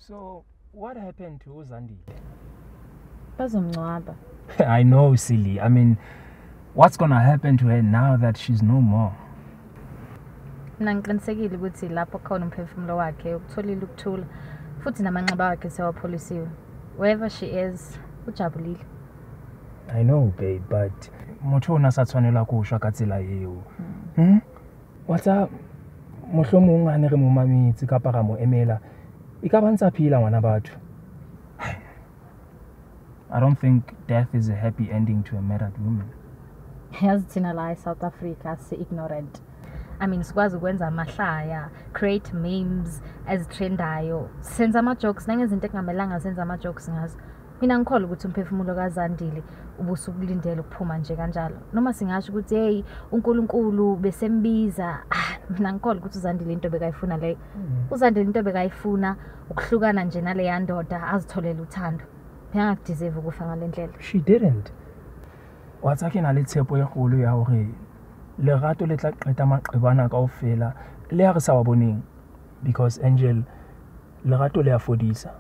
So, what happened to Zandile? Bazomncwaba. I know, silly. I mean, what's gonna happen to her now that she's no more? Mina ngiqinisekile ukuthi lapho khona umphefumulo wakhe ukutholile ukuthula futhi namanxeba wakhe sewapholisiwe. Wherever she is, ujabulile. I know, babe, but motho ona sa tshwanela go shwa ka tsela eo. What's up? Mohlomong ane re mo mametsi ka para mo emela. E ka bantsa phila ngwana batho. I don't think death is a happy ending to a married woman. Yazi thina la eSouth Africa si-ignorant. I mean, sikwazi ukwenza amahlaya, create memes ezitrendayo, senza ama-jokes nangezinto ekungamelanga senza ama-jokes ngazo. Mina ngikholwa ukuthi umphefumulo kaZandile ubusukulindela ukuphuma nje kanjalo. Noma singasho ukuthi hey uNkulunkulu besembiza, mina ngikholwa ukuthi uZandile into bekayifuna le. uZandile into bekayifuna ukuhlukana nje nale yandoda azitholela uthando. Ngiyakudeserve ukufa ngalendlela. She didn't. Watsake na le tshepo e kgolo ya hore lerato le tla qeta maqebana kaofela le ya re sa wa boneng, because Angel lerato le a fodisa.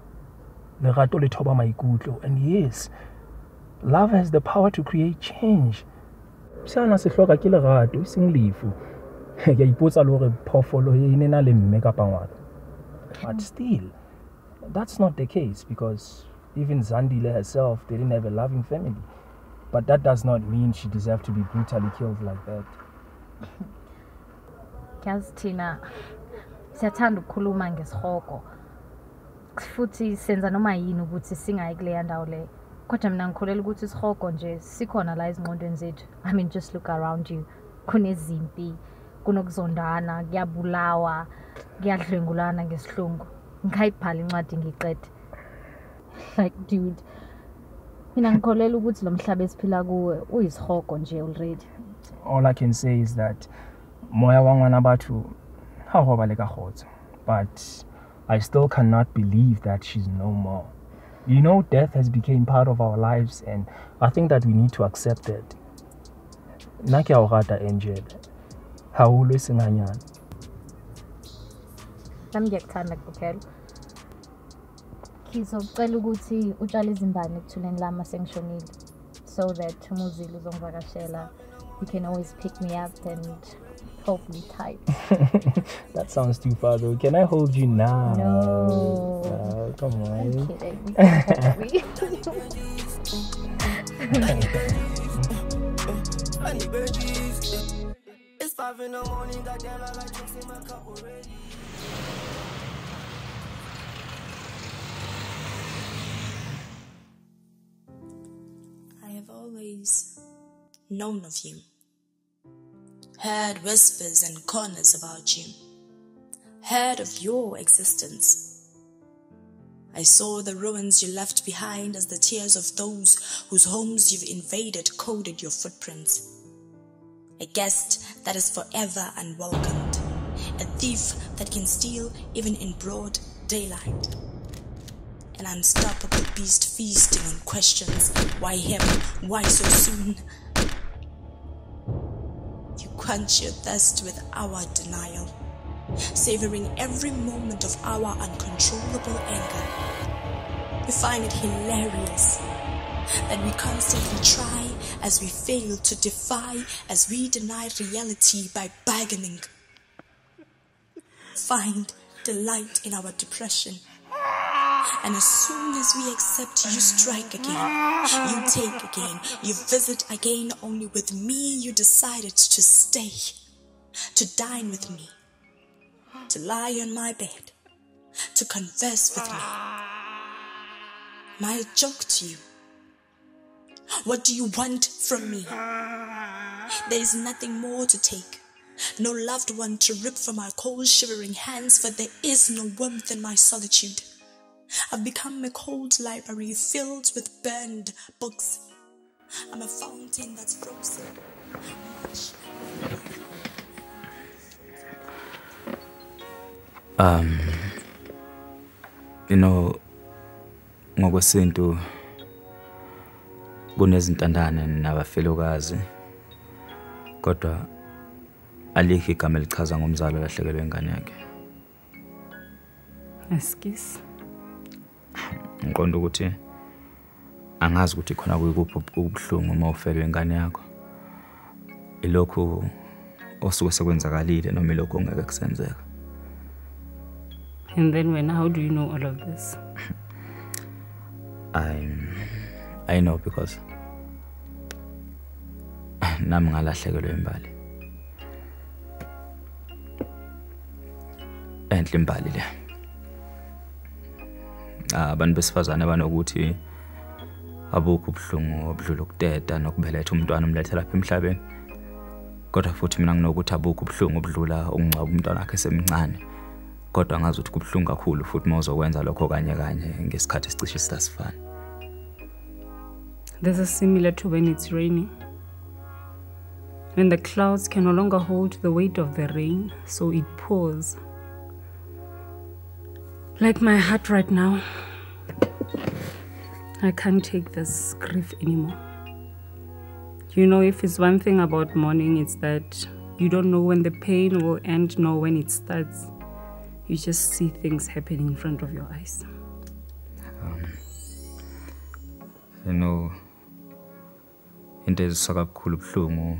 Lerato le thoba maikutlo, and yes, love has the power to create change. Sana se hloka ke lerato sing lefu. Ke ipotsa le hore phofolo e ne na le mme ka pangwana. But still, that's not the case, because even Zandile herself didn't have a loving family. But that does not mean she deserved to be brutally killed like that. Yazi thina siyathanda ukukhuluma ngesihoko. Futhi senza noma yini ukuthi singayi kule ndawo le. Kodwa mina ngikholela ukuthi isihoko nje sikhona la ezingqondweni zethu. I mean, just look around you. Kunezimpi, kunokuzondana, kuyabulawa, kuyadlwengulana ngesihlungu. Ngayibhala incwadi ngiqede. Like dude, mina ngikholela ukuthi lo mhlaba esiphila kuwe uyisihoko nje already. All I can say is that moya wa ngwana batho ha ho ba le ka khotso, but I still cannot believe that she's no more. You know, death has become part of our lives, and I think that we need to accept that. Nna ke a o rata Angel. Ha o lo senganyana. Nami ngiyakuthanda kuphela. Ngizocela ukuthi utshale izimbali ekuthuleni lami masengishonile, so that umuzili uzongivakashela, you can always pick me up and hold me tight. That sounds too far though. Can I hold you now? No. Come on. I'm kidding. You can hold me. It's 5 in the morning, goddamn, I like drinks in my cup already. I have always known of you, heard whispers and corners about you, heard of your existence. I saw the ruins you left behind as the tears of those whose homes you've invaded coded your footprints. A guest that is forever unwelcomed, a thief that can steal even in broad daylight. An unstoppable beast feasting on questions. Why him? Why so soon? You quench your thirst with our denial, savoring every moment of our uncontrollable anger. We find it hilarious that we constantly try as we fail to defy, as we deny reality by bargaining. Find delight in our depression. And as soon as we accept, you strike again, you take again, you visit again. Only with me you decided to stay, to dine with me, to lie on my bed, to converse with me. My joke to you. What do you want from me? There is nothing more to take, no loved one to rip from my cold shivering hands, for there is no warmth in my solitude. I've become a cold library filled with burned books. I'm a fountain that's frozen. You know, ngokwesintu kunezintandane nabafelokazi, kodwa alikho igama elichaza ngomzalo lahlekelwe ingane yakhe. Eskis. ngiqonda ukuthi angazi ukuthi khona kuyikuphi ubuhlungu uma ufelwe ingane yakho. Ilokhu osuke sekwenzakalile noma ilokhu ongeke kusenzeka. And then how do you know all of this? I know because nami ngalahlekelwe imbali. Enhle imbali le. Abantu besifazane banokuthi abukho ubuhlungu obudlula ukuteta nokubeletha umntwana umlethela lapha emhlabeni. Kodwa futhi mina nginokuthi abukho ubuhlungu obudlula ukungcwaba umntwana wakhe semncane. Kodwa ngazi ukuthi kubuhlungu kakhulu futhi mawuzokwenza lokho kanye ngesikhathi esicishe sisafana. This is similar to when it's raining. When the clouds can no longer hold the weight of the rain, so it pours. Like my heart right now. I can't take this grief anymore. You know, if it's one thing about mourning, it's that you don't know when the pain will end nor when it starts. You just see things happening in front of your eyes. You know, into ezisaka kakhulu ubuhlungu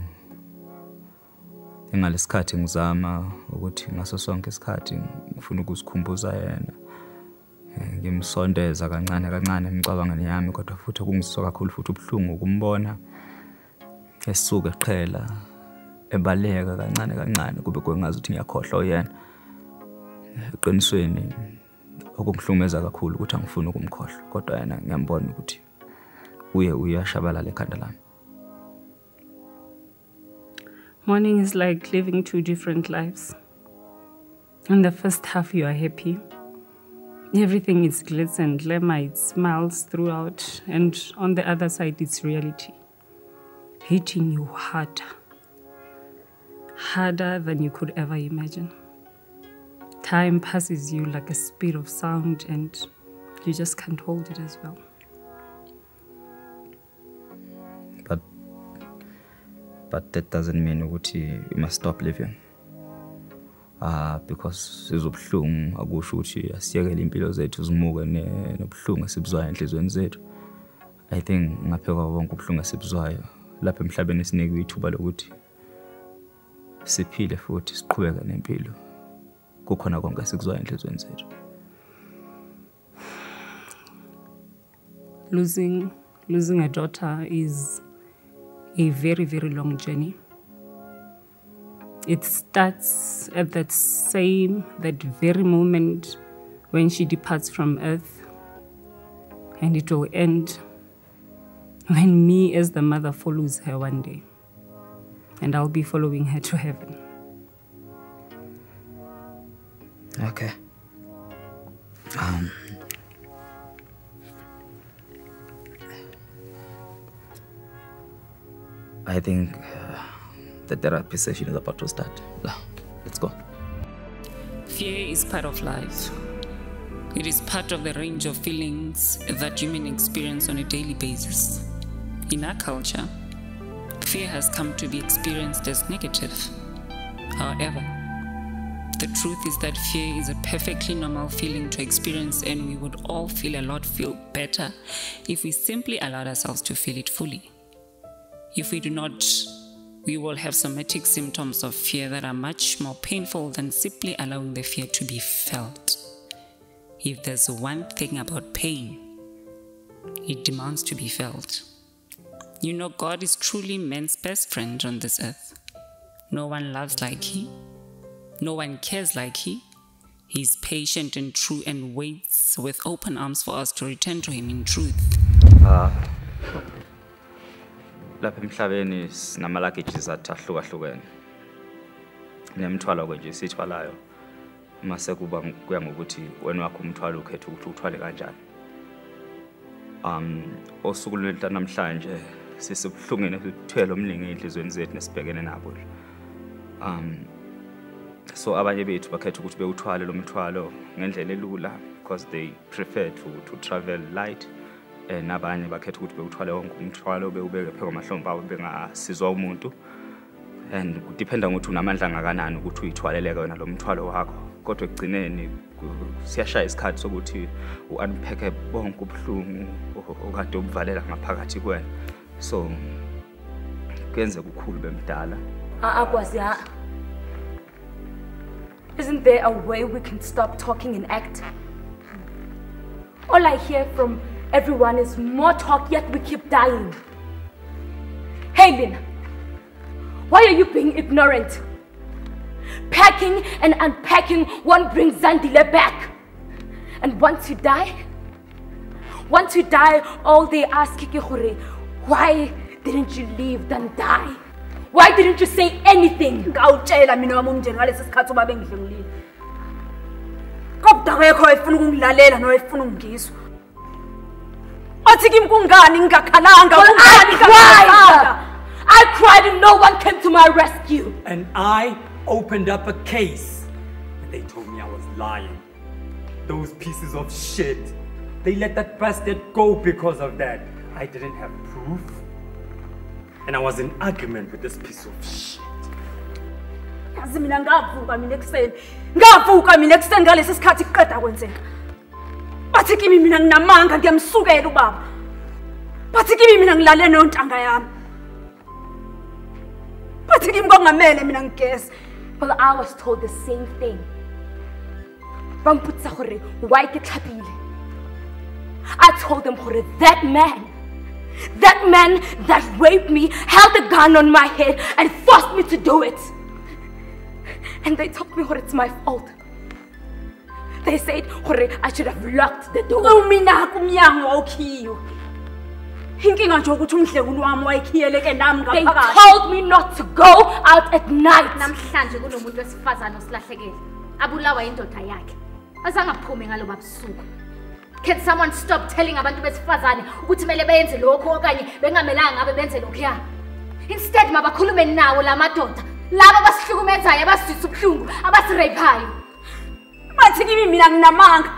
engalesikhathi ngizama ukuthi ngaso sonke isikhathi ngifuna ukusikhumbuza yena. Ngimsondeza kancane emicabangweni yami kodwa futhi kungisoka kakhulu futhi ubuhlungu ukumbona esuka eqhela ebaleka kancane kube kwengazi ukuthi ngiyakhohlwa yena. Eqinisweni okuhlumeza kakhulu ukuthi angifuni ukumkhohlwa kodwa yena ngiyambona ukuthi uyashabalala ekhanda lami. Mourning is like living two different lives. In the first half, you are happy. Everything is glitz and glamour, it smiles throughout. And on the other side, it's reality. Hitting you harder than you could ever imagine. Time passes you like a speed of sound and you just can't hold it as well. But that doesn't mean ukuthi we must stop living. Because sizobuhlungu akusho ukuthi asiyekele impilo zethu zimuke nobuhlungu esibuzwayo enhlizweni zethu. I think ngapheka wonke ubuhlungu esibuzwayo lapha emhlabeni sinikwe ithuba lokuthi siphile futhi siqhubeke nempilo. Kukhona konke esikuzwayo enhlizweni zethu. Losing a daughter is a very, very long journey. It starts at that very moment when she departs from earth, and it will end when me as the mother follows her one day, and I'll be following her to heaven. Okay. I think the therapy session is about to start. Let's go. Fear is part of life. It is part of the range of feelings that human experience on a daily basis. In our culture, fear has come to be experienced as negative. However, the truth is that fear is a perfectly normal feeling to experience, and we would all feel better if we simply allowed ourselves to feel it fully. If we do not, we will have somatic symptoms of fear that are much more painful than simply allowing the fear to be felt. If there's one thing about pain, it demands to be felt. You know, God is truly man's best friend on this earth. No one loves like He. No one cares like He. He's patient and true and waits with open arms for us to return to Him in truth. Lapha emhlabeni sinamalagijes ahlukahlukene. Nemthwalo nje sithwalayo. Mase kuya ngokuthi wena wakho umthwalo ukhetha ukuthi uthwale kanjani. Osuku lwethu namhlanje sisibuhlungene sithwele omningi enhlizweni zethu nesibhekene nabo. So abanye bethu bakhetha ukuthi bewuthwale lo mthwalo ngendlela elula because they prefer to travel light. Nabanye bakhetha ukuthi bewuthwale wonke umthwalo bewubeke pheko mahlombe abo bengasizwa umuntu, and kudependa ngokuthi unamandla ngakanani ukuthi uyithwaleleke wena lo mthwalo wakho. kodwa ekugcineni siyashaya isikhathi sokuthi u-unpack bonke ubuhlungu okade ubuvalela ngaphakathi kwena. So kuyenzeka ukhulu bemdala. Akwazi. Isn't there a way we can stop talking and act? All I hear from everyone is more talk, yet we keep dying. Hey Lina, why are you being ignorant? Packing and unpacking won't bring Zandile back. And once you die, all they ask you, why didn't you leave than die? Why didn't you say anything? Ngawutshela mina wami umndeni ngalesi sikhathi uba bengidlungile. Kodwa akekho efuna ukungilalela noyefuna ungizwa. Athi kimi kungani ngingakhalanga ungani I cried and no one came to my rescue. And I opened up a case. They told me I was lying. Those pieces of shit. They let that bastard go because of that. I didn't have proof. And I was in argument with this piece of shit. Yazi mina ngavuka mina ekuseni ngalesi sikhathi kuqeda kwenzeka. Bathi kimi mina nginamanga ngiyamsukela ubaba. Bathi kimi mina ngilale nontanga yami. Bathi kimi kongamele mina ngigese. Well, I was told the same thing. Bamputsa gore why ke tlhapile. I told them gore that man that raped me held a gun on my head and forced me to do it. And they told me it's my fault. They said I should have locked the door. Mina kumnyango awukhiyo. Inkinga nje ukuthi umdlekulu wami wayikhiyeleke nami ngaphakathi. They told me not to go out at night. Namhlanje kunomuntu wesifazana osilahlekile. Abulawa indoda yakhe. Asangaphumi ngaloba busuku. Can someone stop telling abantu besifazane ukuthi mele benze lokho okanye bengamelanga ngabe benze lokho ya? Instead mabakhulume nawo lamadoda. Laba basihlukumezayo abasizisa ubuhlungu, abasirephayo. Bathi kimi mina nginamanga.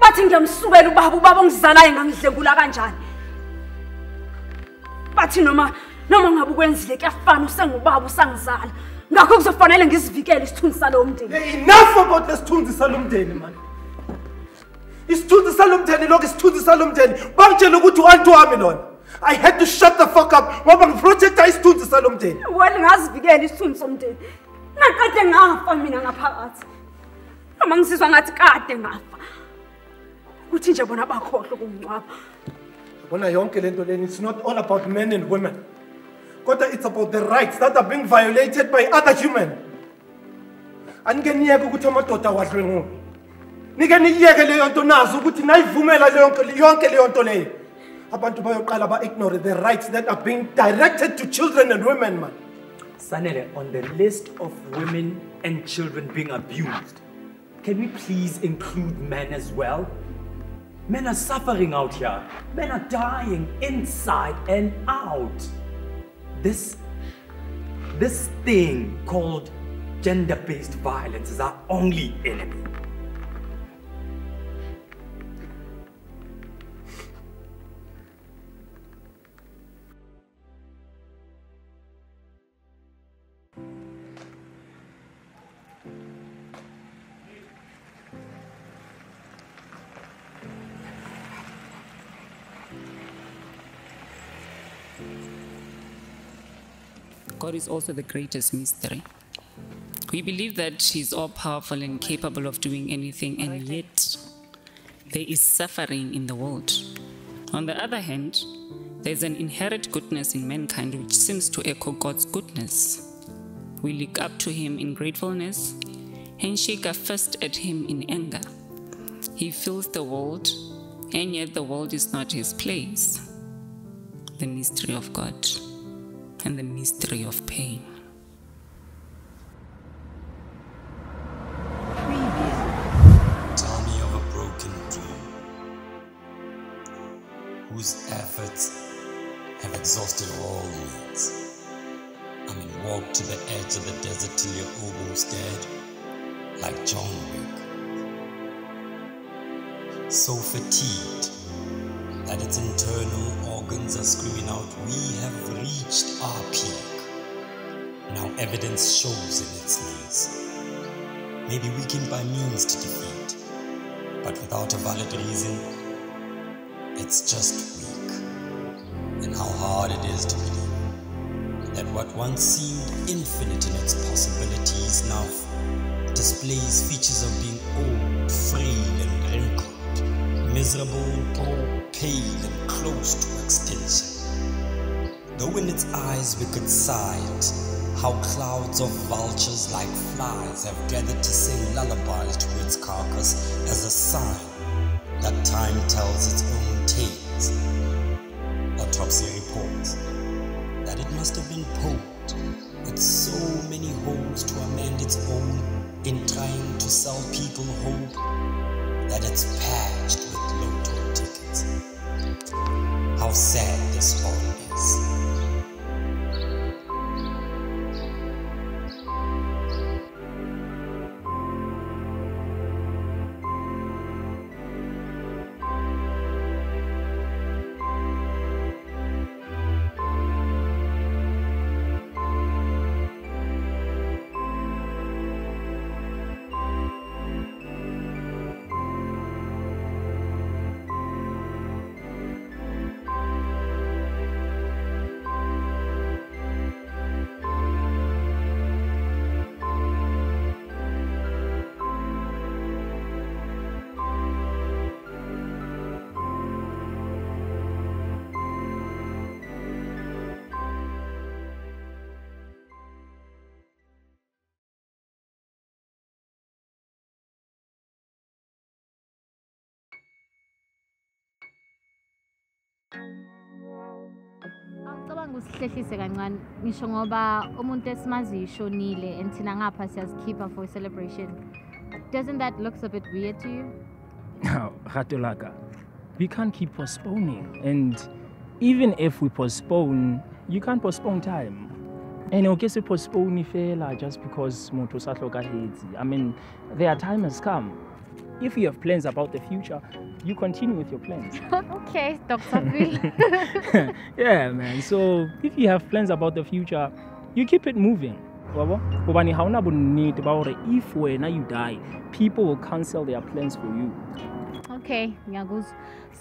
Bathi ngiyamsukela ubaba ongizalayo ngangidlekula kanjani. Bathi noma ngabe ukwenzile kuyafana usengubaba usangizala. Ngakho kuzofanele ngizivikele isithunzi salo mndeni. Enough about this isithunzi salo mndeni man. Isithunzi salo mndeni lokho isithunzi salo mndeni. Bangitshela ukuthi uantu wami lona. I had to shut the fuck up ngoba ngiprojecta isithunzi salo mndeni. Well ngazivikela isithunzi somndeni. Ngaqede ngafa mina ngaphakathi. Noma ngisizwa ngathi kade ngafa. Ukuthi nje bona bakhohle ukungcwaba. Bona yonke lento leni, it's not all about men and women. Kodwa it's about the rights that are being violated by other human. Anike niyeke ukuthi amadoda wadlwengulo. Nike niyeke leyo nto nazo ukuthi nayivumela yonke leyo nto leyo. Abantu bayoqala ba-ignore the rights that are being directed to children and women, man. Sanele, on the list of women and children being abused, can we please include men as well? Men are suffering out here. Men are dying inside and out. This thing called gender-based violence is our only enemy. God is also the greatest mystery. We believe that He's all-powerful and capable of doing anything, and yet there is suffering in the world. On the other hand, there's an inherent goodness in mankind which seems to echo God's goodness. We look up to Him in gratefulness and shake our fist at Him in anger. He fills the world, and yet the world is not His place. The mystery of God and the mystery of pain. Tell me of a broken dream whose efforts have exhausted all needs. I mean, walk to the edge of the desert till you're almost dead, like John Wick. So fatigued that its internal organs are screaming out, we have reached our peak. Now evidence shows in its knees. may be weakened by means to defeat, but without a valid reason, it's just weak. And how hard it is to believe that what once seemed infinite in its possibilities now displays features of being old, frail and wrinkled, miserable, broke, pale and close to extinction. Though in its eyes we could sight how clouds of vultures like flies have gathered to sing lullabies to its carcass as a sign that time tells its own tales. Autopsy reports that it must have been poked with so many holes to amend its own in trying to sell people hope that it's patched with lotto tickets. How sad this all is. Awucabanga usihlehlise kancane ngisho ngoba umuntu esimaziyo ishonile and thina ngapha siyazikhipha for a celebration. Doesn't that look a bit weird to you? Now, Ratolaka, we can't keep postponing. And even if we postpone, you can't postpone time. And okay, so postpone ifela just because moto satloka hates. I mean, their time has come. If you have plans about the future, you continue with your plans. Okay, Dr. Bill. Yeah, man. So if you have plans about the future, you keep it moving. If when you die, people will cancel their plans for you. Okay, ngiyakuzwa.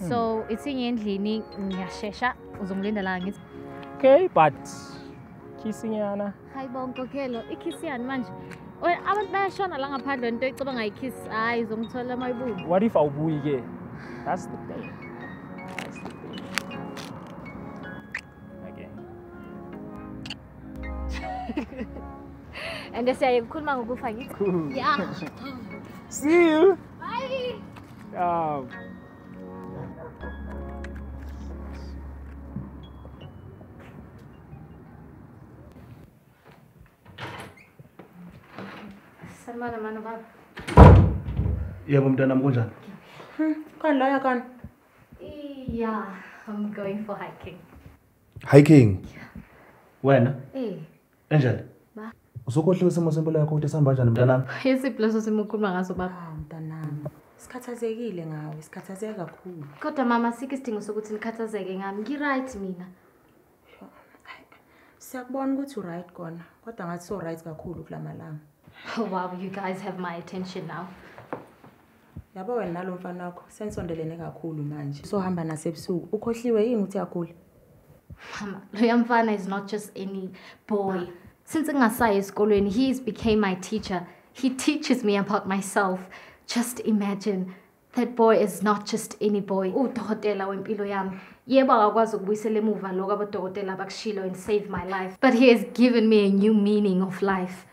So it's endlini ngiyashesha uzongilindela ngithi. Okay, but kissingana. Hayibo Nkokhelo, ikiss yani manje? Abantu bayashona la ngaphandle into ecabanga ikiss hayi uzongithola mayibuyi. What if awubuyi ke? That's the thing. Okay. And siyaye kukhuluma ngokufa ngithi. Cool. Yeah. See you. Bye. Oh. Sanibona mama baba. Yebo mntana kunjani? Kan loya kan? Yeah, I'm going for hiking. Hiking. Wena? Angel. Ba. Usukhohliwe isimo sempilo yakho ukuthi sihamba kanjani mntanami? Yesiploso simukhuluma ngaso baba. Mntanami. Sikhathazekile ngawe, sikhathazeke kakhulu. Kodwa mama sikisidingo sokuthi nikhathazeke ngami. Ngi-right mina. Siyakubona ukuthi u-right kona, kodwa ngathi so right kakhulu kulamalanga. Oh wow, you guys have my attention now. Yabo wena nalo mfana wakho sensondelene kakhulu manje. So hamba nasebusuku. Ukhohliwe yini uthi yakhula? Mama, loya mfana is not just any boy. Since ngingasayi esikolweni, he's became my teacher. He teaches me about myself. Just imagine, that boy is not just any boy. Udokotela wempilo yami. Yebo akakwazi ukubuyisela emuva lokho abodokotela bakushilo and save my life. But he has given me a new meaning of life.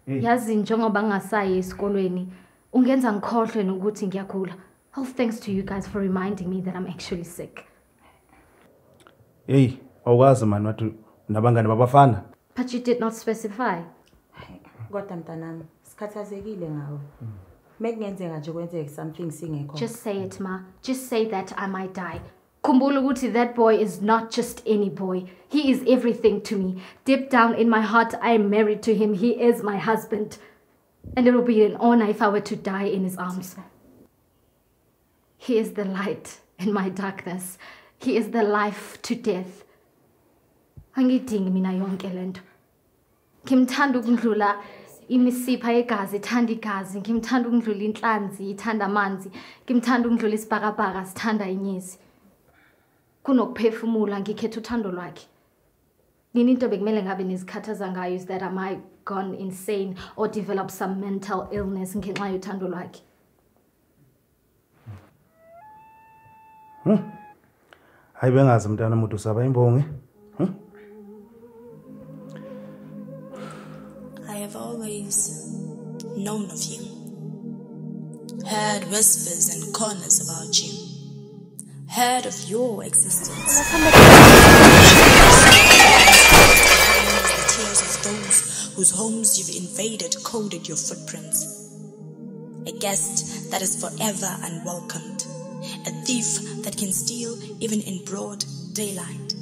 Yazi njengoba ngingasayi esikolweni, ungenza ngikhohlwe nokuthi ngiyagula. All thanks to you guys for reminding me that I'm actually sick. Hey, awukazi man wathi nabangani babafana. But you did not specify. Kodwa mntanami, sikhathazekile ngawe. Mekungenzeka nje kwenzeke something singekho. Just say it, ma. Just say that I might die. Khumbula ukuthi that boy is not just any boy. He is everything to me. Deep down in my heart, I am married to him. He is my husband. And it will be an honor if I were to die in his arms. He is the light in my darkness. He is the life to death. Angidingi mina yonke lento. Ngimthanda ukundlula imisipha yegazi ithanda igazi, ngimthanda ukudlula inhlanzi ithanda amanzi, ngimthanda ukudlula isibhakabhaka sithanda inyezi. Kunokuphefumula ngikhetha uthando lwakhe. Nini into bekumele ngabe nezikhathaza ngayo is that am I gone insane or develop some mental illness ngenxa yothando lwakhe. Hayi bengazi mntana umuntu usaba imbongi. I have always known of you, heard whispers and corners about you, heard of your existence. The tears of those whose homes you've invaded coded your footprints. A guest that is forever unwelcomed, a thief that can steal even in broad daylight.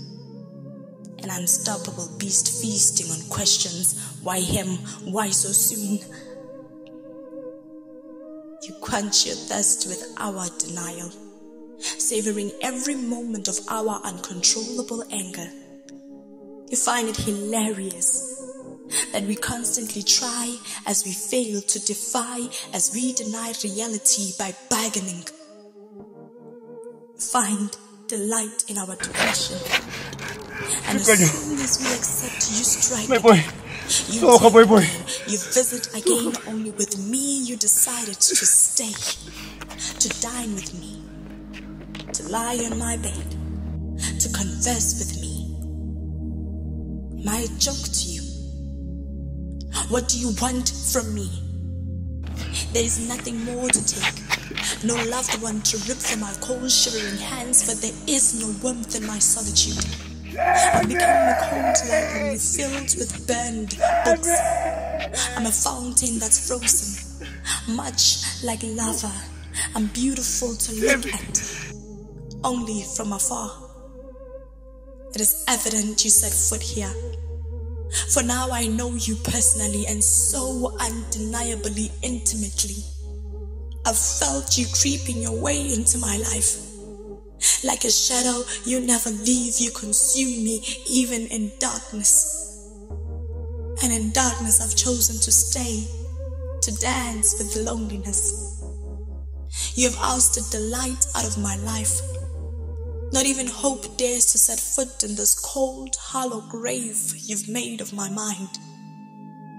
An unstoppable beast feasting on questions. Why him? Why so soon? You quench your thirst with our denial, savoring every moment of our uncontrollable anger. You find it hilarious that we constantly try as we fail to defy, as we deny reality by bargaining. Find delight in our depression. And as soon as we accept, you strike again. You visit again. Only with me you decided to stay, to dine with me, to lie on my bed, to converse with me. Am I a joke to you? What do you want from me? There is nothing more to take, no loved one to rip from my cold shivering hands, for there is no warmth in my solitude. I'm becoming a cold library filled with burned books. I'm a fountain that's frozen, much like lava. I'm beautiful to look at, only from afar. It is evident you set foot here, for now I know you personally and so undeniably intimately. I've felt you creeping your way into my life. Like a shadow, you never leave, you consume me, even in darkness. And in darkness I've chosen to stay, to dance with loneliness. You have ousted the light out of my life. Not even hope dares to set foot in this cold, hollow grave you've made of my mind,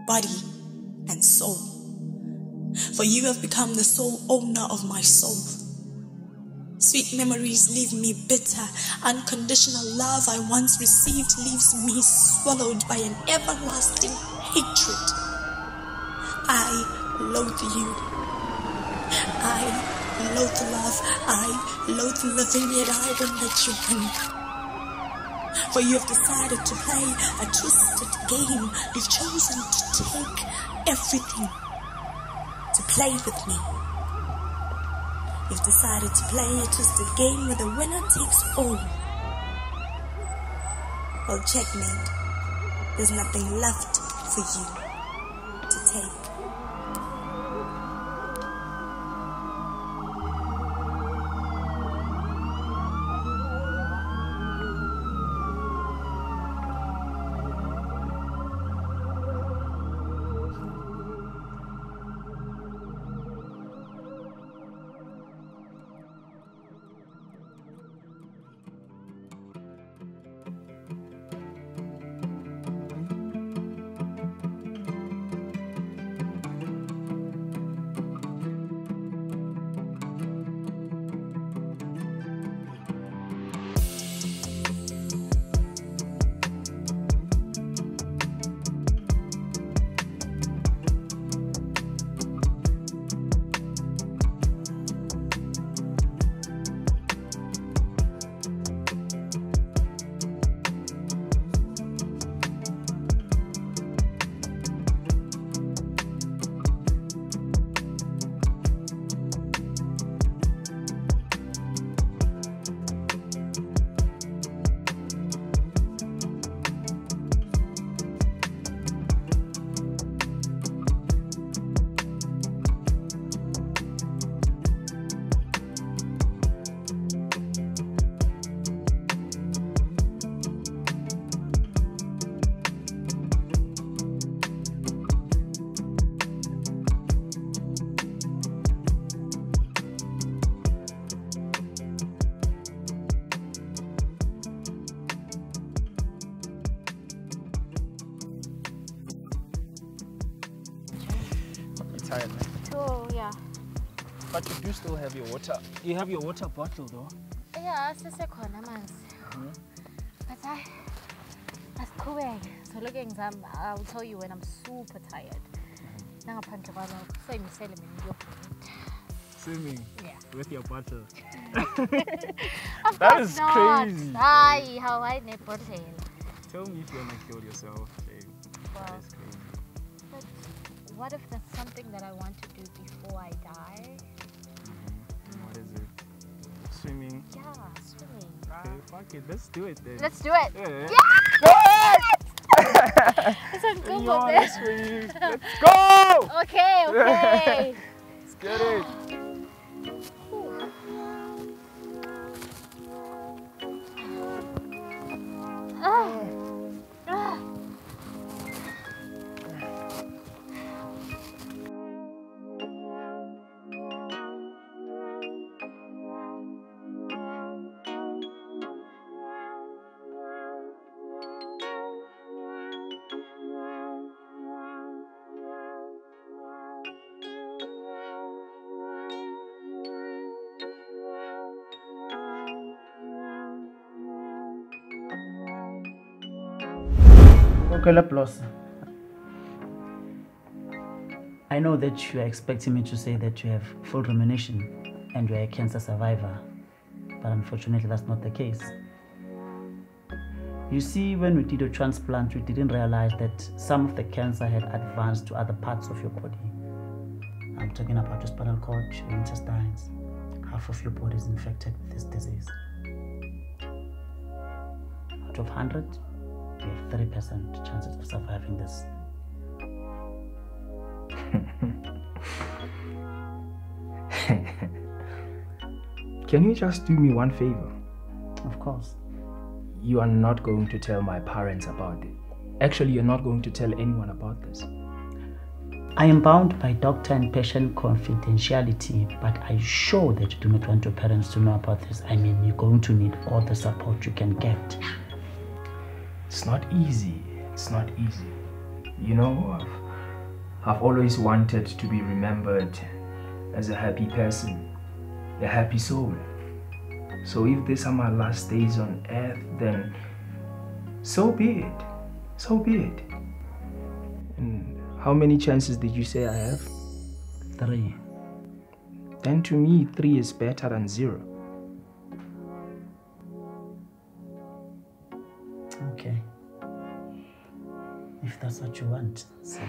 body, and soul. For you have become the sole owner of my soul. Sweet memories leave me bitter. Unconditional love I once received leaves me swallowed by an everlasting hatred. I loathe you. I loathe love. I loathe living, yet I will let you win. For you have decided to play a twisted game. You've chosen to take everything, to play with me. You've decided to play a twisted game where the winner takes all. Well, checkmate. There's nothing left for you to take. So yeah. But you do still have your water. You have your water bottle though. Yeah, sisekhona amanzi. But asiqhubeke. So looking exam, I'll tell you when I'm super tired. Nangaphandle kwalo seyimisele mina ngiyophuza. Swimming? Yeah. With your bottle? Of That course is not. crazy. Hi, how I ne bottle. Tell me if you're gonna kill yourself, babe. Well, That is crazy. but what if there's something that I want to do before I die? What is it? Swimming? Yeah, swimming. Okay, fuck it. Let's do it then. Let's do it. Yeah. It's on Google Yeah, there. let's swim. Let's go! Okay, okay. Let's get it. I know that you are expecting me to say that you have full remission and you are a cancer survivor, but unfortunately that's not the case. You see, when we did a transplant, we didn't realize that some of the cancer had advanced to other parts of your body. I'm talking about your spinal cord, your intestines. Half of your body is infected with this disease. Out of 100, you have 30% chances of surviving this. Can you just do me one favor? Of course. You are not going to tell my parents about it. Actually, you're not going to tell anyone about this. I am bound by doctor and patient confidentiality, but I sure that you do not want your parents to know about this. I mean, you're going to need all the support you can get. It's not easy. It's not easy. You know, I've always wanted to be remembered as a happy person, a happy soul. So if these are my last days on earth, then so be it. So be it. And how many chances did you say I have? 3. Then to me, 3 is better than 0. Okay. If that's what you want, so.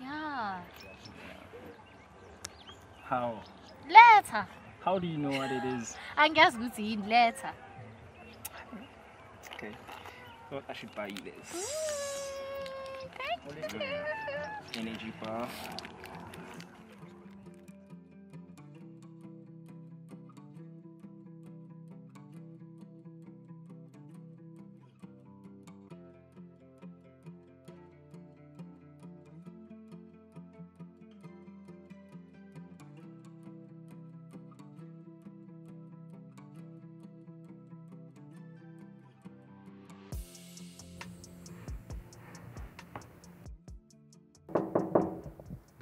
Yeah. How? Letter. How do you know what it is? Angiyazi ukuthi yini letter. Okay. Thought I should buy you this. Thank you. Energy bar.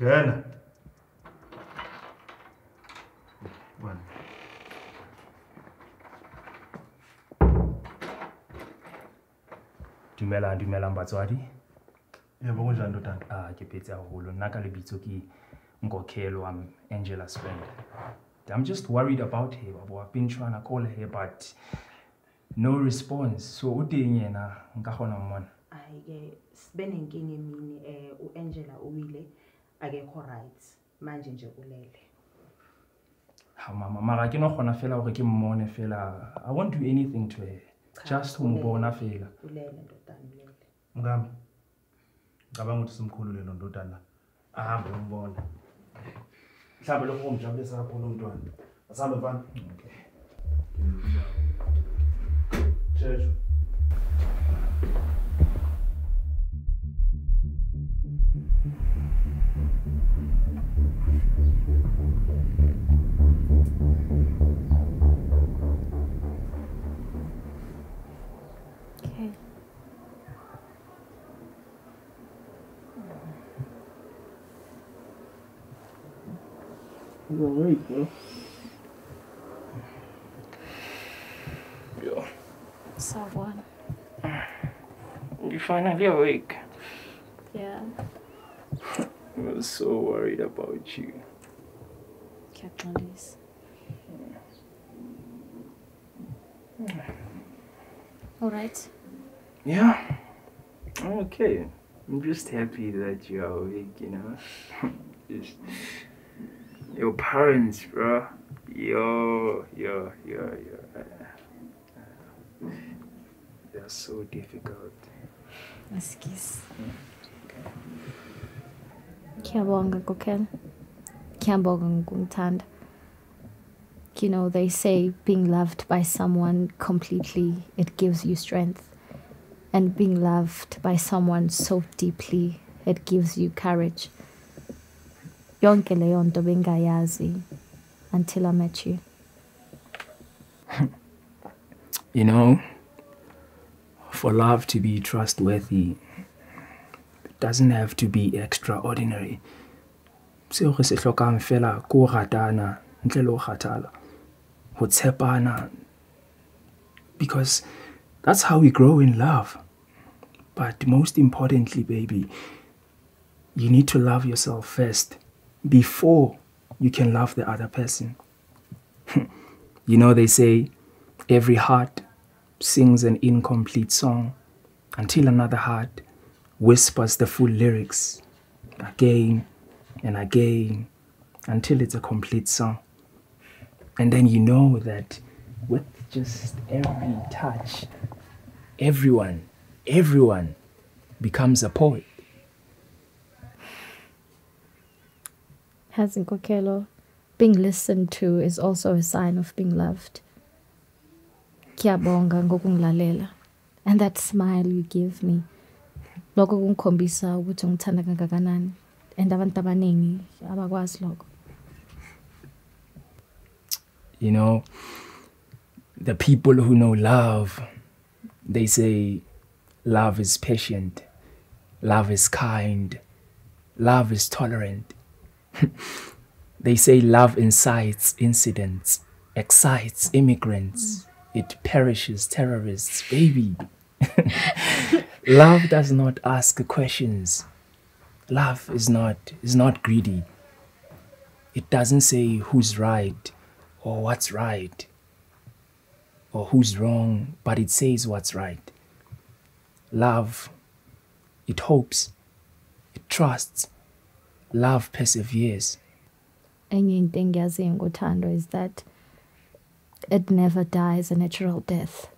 Ngena. One. Dumela batswadi. Yebo kunjani ntotana? Ke phetse haholo. Nna ka lebitso ke Nkokhelo, I'm Angela's friend. I'm just worried about her. I've been trying to call her, but no response. So o teng yena nka kgona mmona. Ayike sibe nenkinga emini uAngela uwile akekho right manje nje ulele. Ha mama mara ke no kgona fela hore ke mmone fela. I won't do anything to her. Just ho mbona fela. Ulele ntotana ulele. Ngami. Ngicabanga ukuthi simkhulule lo ntotana. Ahambe umbona. Mhlawumbe lokho umjabulisa kakhulu umntwana. Asambe mfana. Okay. You're awake, bro. Yo. Someone. You finally awake. Yeah. I was so worried about you. Captain. All right. Yeah. I'm okay. I'm just happy that you're awake, you know. Just your parents, bro. Yo. They're so difficult. Excuse. Kiyabonga Kokel. Kiyabonga ngumthanda. You know, they say being loved by someone completely, it gives you strength. And being loved by someone so deeply, it gives you courage. Yonke leyo nto bengayazi until I met you. You know, for love to be trustworthy, it doesn't have to be extraordinary. Seo re se hlokang fela ko ratana ntle le ho kgathala. Ho tshepana, because that's how we grow in love. But most importantly, baby, you need to love yourself first before you can love the other person. You know, they say every heart sings an incomplete song until another heart whispers the full lyrics again and again until it's a complete song. And then you know that with just every touch, everyone becomes a poet. Hazinkokelo, being listened to is also a sign of being loved. Kiyabonga ngokungilalela. And that smile you give me, lokho kungikhombisa ukuthi ungithanda kangakanani. And abantu abaningi abakwazi lokho. You know, the people who know love, they say love is patient, love is kind, love is tolerant. They say love incites incidents, excites immigrants, it perishes terrorists. Baby, love does not ask questions. Love is not greedy. It doesn't say who's right or what's right or who's wrong, but it says what's right. Love, it hopes, it trusts. Love perseveres. Enye into engiyaziyo ngothando is that it never dies a natural death.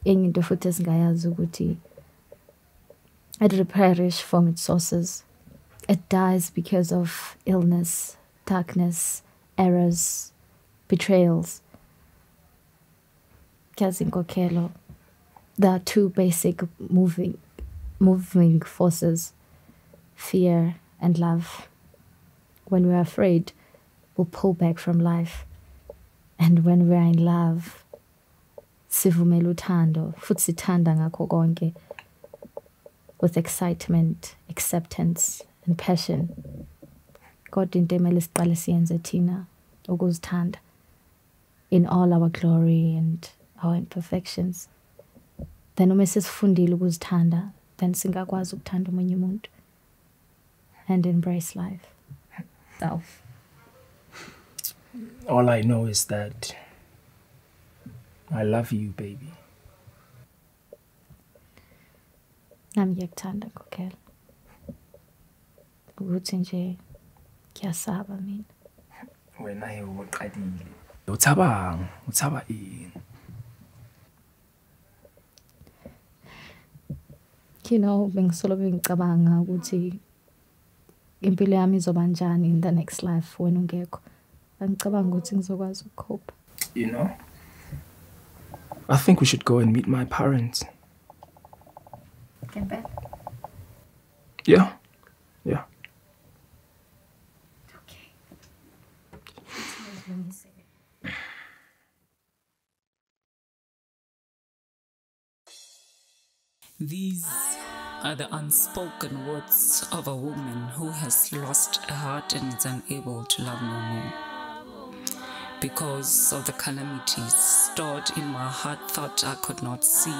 Enye into futhi esingayazi ukuthi it perish from its sources. It dies because of illness, darkness, errors, betrayals. Kazinkokelo. There are two basic moving forces, fear and love. When we're afraid, we'll pull back from life. And when we're in love, sivumela uthando, futhi sithanda ngakho konke, with excitement, acceptance, and passion. Kodwa into emele siqale siyenze thina ukuzithanda in all our glory and our imperfections. Then uma sesifundile ukuzithanda, then singakwazi ukuthanda omunye umuntu and embrace life. Self. All I know is that I love you, baby. Nami ngiyakuthanda Nkokelo. Ukuthi nje ngiyasaba mina. Wena uqadile. Uthaba ini? You know, bengisolo bengicabanga ukuthi impilo yami izoba njani in the next life when ungekho. Angicabanga ukuthi ngizokwazi ukucope. You know, I think we should go and meet my parents. Get back. Yeah. Okay. Let me see. These are the unspoken words of a woman who has lost a heart and is unable to love no more. Because of the calamities stored in my heart thought I could not see,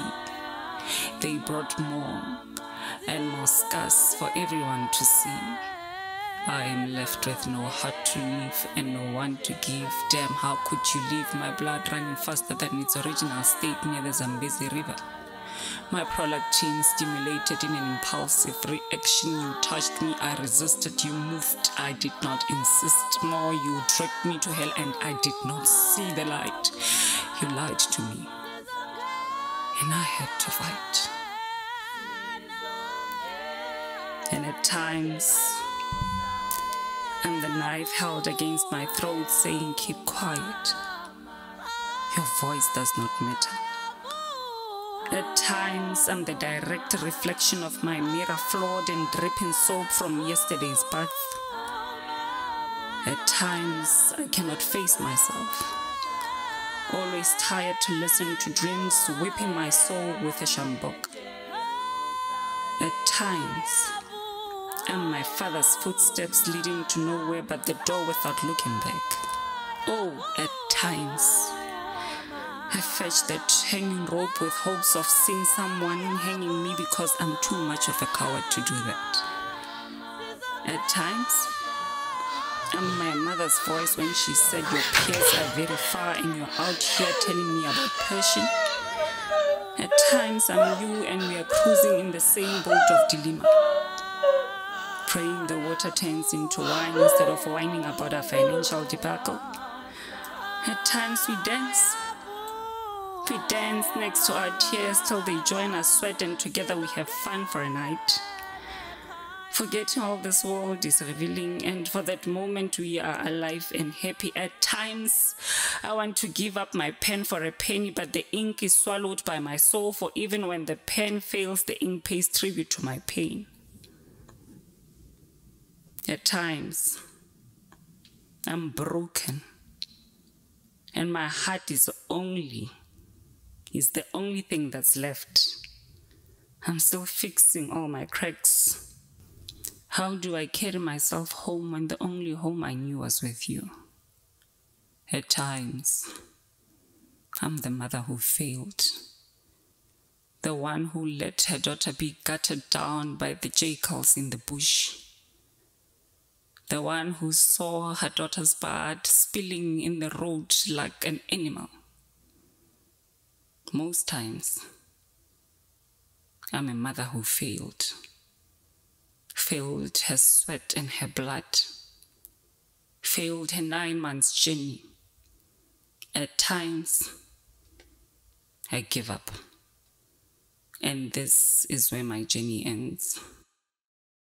they brought more and more scars for everyone to see. I am left with no heart to live and no one to give. Damn, how could you leave my blood running faster than its original state near the Zambezi River? My prolactin stimulated in an impulsive reaction. You touched me, I resisted. You moved, I did not insist more. You dragged me to hell and I did not see the light. You lied to me and I had to fight. And at times, and the knife held against my throat saying, keep quiet. Your voice does not matter. At times, I'm the direct reflection of my mirror, flawed and dripping soap from yesterday's bath. At times, I cannot face myself. Always tired to listen to dreams, whipping my soul with a shambok. At times, I'm my father's footsteps leading to nowhere but the door without looking back. Oh, at times, I fetch that hanging rope with hopes of seeing someone hanging me because I'm too much of a coward to do that. At times, I'm my mother's voice when she said your peers are very far and you're out here telling me about passion. At times, I'm you and we are cruising in the same boat of dilemma, praying the water turns into wine instead of whining about our financial debacle. At times, we dance. We dance next to our tears till they join our sweat and together we have fun for a night. Forgetting all this world is revealing and for that moment we are alive and happy. At times, I want to give up my pen for a penny but the ink is swallowed by my soul, for even when the pen fails, the ink pays tribute to my pain. At times, I'm broken and my heart is the only thing that's left. I'm still fixing all my cracks. How do I carry myself home when the only home I knew was with you? At times, I'm the mother who failed. The one who let her daughter be gutted down by the jackals in the bush. The one who saw her daughter's blood spilling in the road like an animal. Most times, I'm a mother who failed. Failed her sweat and her blood. Failed her 9 months journey. At times, I give up. And this is where my journey ends.